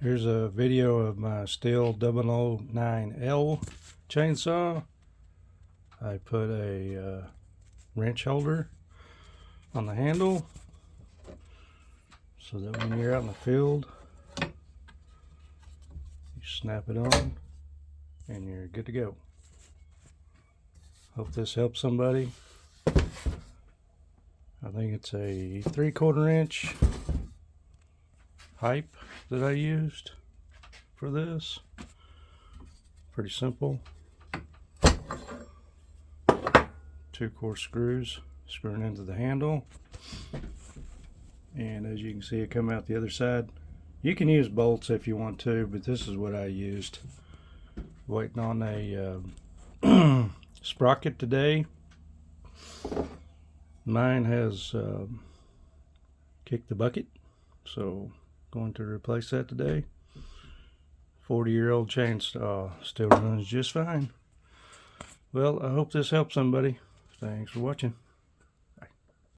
Here's a video of my Stihl 009L chainsaw. I put a wrench holder on the handle so that when you're out in the field, you snap it on and you're good to go. Hope this helps somebody. I think it's a 3/4 inch pipe that I used for this. Pretty simple. 2 screws screwing into the handle, and as you can see, it come out the other side. You can use bolts if you want to, but this is what I used. Waiting on a sprocket today. Mine has kicked the bucket, so going to replace that today. 40-year-old chainsaw still runs just fine. Well, I hope this helps somebody. Thanks for watching.